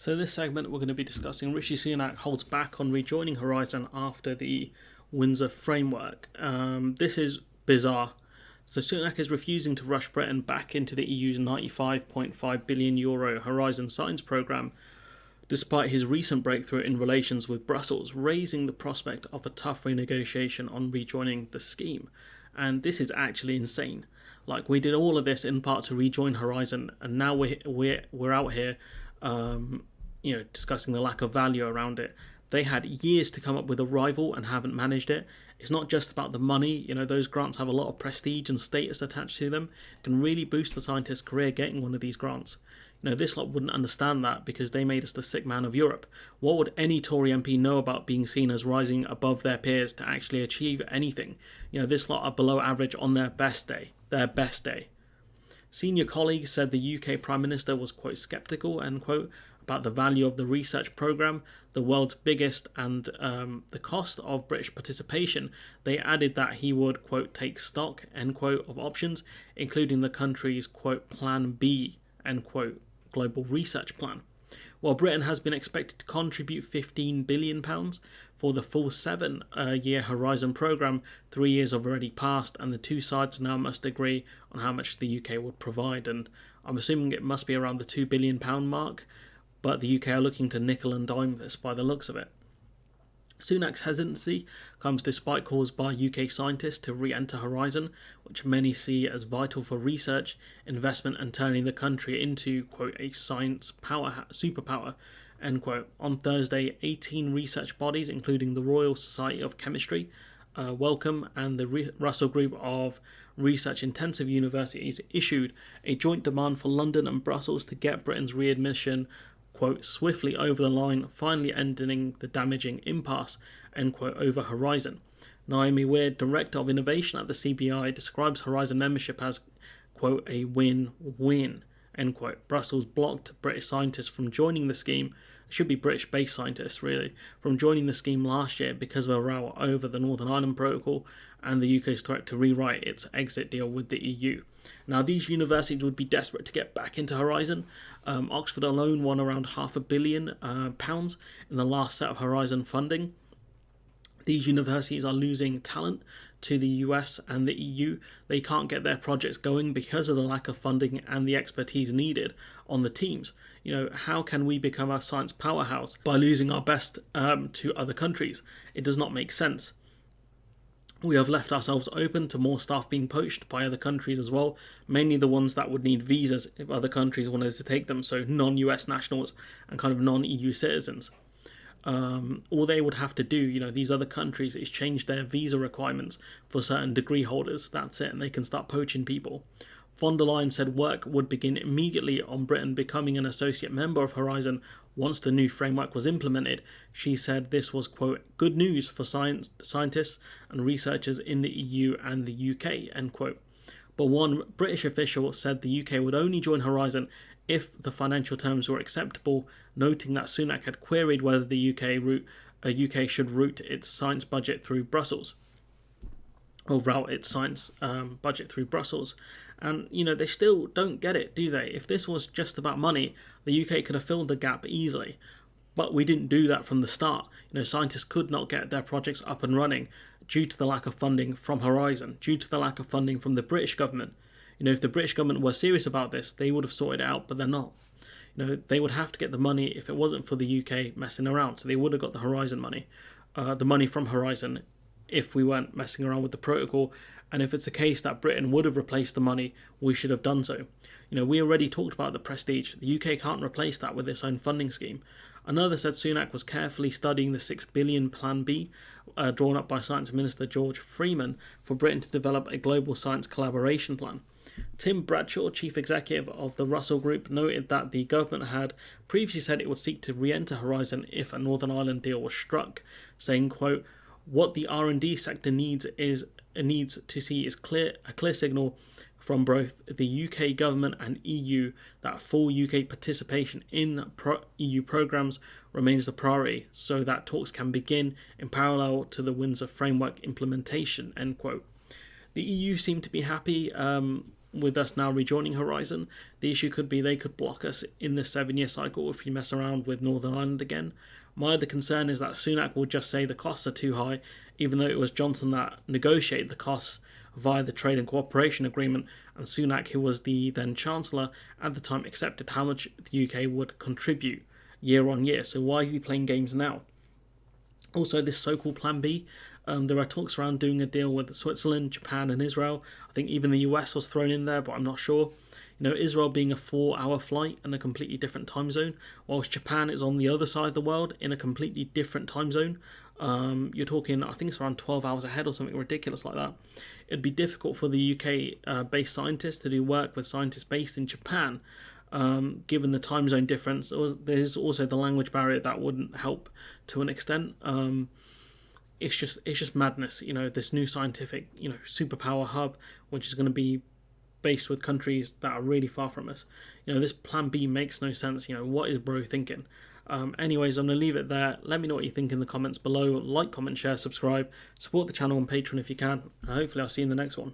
So this segment we're going to be discussing Rishi Sunak holds back on rejoining Horizon after the Windsor framework. This is bizarre. So Sunak is refusing to rush Britain back into the EU's €95.5 billion Horizon Science Programme, despite his recent breakthrough in relations with Brussels, raising the prospect of a tough renegotiation on rejoining the scheme. And this is actually insane. Like, we did all of this in part to rejoin Horizon, and now we're out here discussing the lack of value around it. They had years to come up with a rival and haven't managed it. It's not just about the money. Those grants have a lot of prestige and status attached to them. It can really boost the scientist's career getting one of these grants. This lot wouldn't understand that because they made us the sick man of Europe. What would any Tory MP know about being seen as rising above their peers to actually achieve anything? This lot are below average on their best day. Their best day. Senior colleagues said the UK Prime Minister was, quote, sceptical, end quote, about the value of the research programme, the world's biggest, and the cost of British participation. They added that he would, quote, take stock, end quote, of options, including the country's, quote, Plan B, end quote, global research plan. While Britain has been expected to contribute £15 billion for the full 7-year Horizon programme, 3 years have already passed, and the two sides now must agree on how much the UK would provide. And I'm assuming it must be around the £2 billion mark, but the UK are looking to nickel and dime this by the looks of it. Sunak's hesitancy comes despite calls by UK scientists to re-enter Horizon, which many see as vital for research, investment and turning the country into, quote, a science superpower, end quote. On Thursday, 18 research bodies, including the Royal Society of Chemistry, Wellcome and the Russell Group of research-intensive universities, issued a joint demand for London and Brussels to get Britain's readmission, quote, swiftly over the line, finally ending the damaging impasse, end quote, over Horizon. Naomi Weir, Director of Innovation at the CBI, describes Horizon membership as, quote, a win-win, end quote. Brussels blocked British scientists from joining the scheme, should be British-based scientists really, from joining the scheme last year because of a row over the Northern Ireland Protocol and the UK's threat to rewrite its exit deal with the EU. Now, these universities would be desperate to get back into Horizon. Oxford alone won around £500 million in the last set of Horizon funding. These universities are losing talent to the US and the EU. They can't get their projects going because of the lack of funding and the expertise needed on the teams. How can we become a science powerhouse by losing our best to other countries? It does not make sense. We have left ourselves open to more staff being poached by other countries as well, mainly the ones that would need visas if other countries wanted to take them, so non-US nationals and kind of non-EU citizens. All they would have to do, these other countries, is change their visa requirements for certain degree holders. That's it, and they can start poaching people. Von der Leyen said work would begin immediately on Britain becoming an associate member of Horizon once the new framework was implemented. She said this was, quote, good news for scientists and researchers in the EU and the UK, end quote. But one British official said the UK would only join Horizon if the financial terms were acceptable, noting that Sunak had queried whether the UK should route its science budget through Brussels. Or route its science budget through Brussels. And, they still don't get it, do they? If this was just about money, the UK could have filled the gap easily. But we didn't do that from the start. Scientists could not get their projects up and running due to the lack of funding from Horizon, due to the lack of funding from the British government. If the British government were serious about this, they would have sorted it out, but they're not. They would have to get the money if it wasn't for the UK messing around. So they would have got the Horizon money, the money from Horizon, if we weren't messing around with the protocol. And if it's a case that Britain would have replaced the money, we should have done so. We already talked about the prestige. The UK can't replace that with its own funding scheme. Another said Sunak was carefully studying the £6 billion Plan B, drawn up by Science Minister George Freeman, for Britain to develop a global science collaboration plan. Tim Bradshaw, chief executive of the Russell Group, noted that the government had previously said it would seek to re-enter Horizon if a Northern Ireland deal was struck, saying, quote, what the R&D sector needs to see is a clear signal from both the UK government and EU that full UK participation in EU programmes remains the priority, so that talks can begin in parallel to the Windsor framework implementation, end quote. The EU seemed to be happy with us now rejoining Horizon, the issue could be they could block us in this 7-year cycle if you mess around with Northern Ireland again. My other concern is that Sunak will just say the costs are too high, even though it was Johnson that negotiated the costs via the Trade and Cooperation Agreement, and Sunak, who was the then Chancellor at the time, accepted how much the UK would contribute year on year. So why is he playing games now? Also, this so-called Plan B, there are talks around doing a deal with Switzerland, Japan and Israel. I think even the US was thrown in there, but I'm not sure. Israel being a 4-hour flight in a completely different time zone, whilst Japan is on the other side of the world in a completely different time zone. You're talking, I think it's around 12 hours ahead or something ridiculous like that. It'd be difficult for the UK-based scientists to do work with scientists based in Japan, given the time zone difference. There's also the language barrier that wouldn't help to an extent. It's just madness. This new scientific, superpower hub, which is going to be based with countries that are really far from us. This Plan B makes no sense. What is bro thinking? Anyways, I'm going to leave it there. Let me know what you think in the comments below. Like, comment, share, subscribe. Support the channel on Patreon if you can. And hopefully I'll see you in the next one.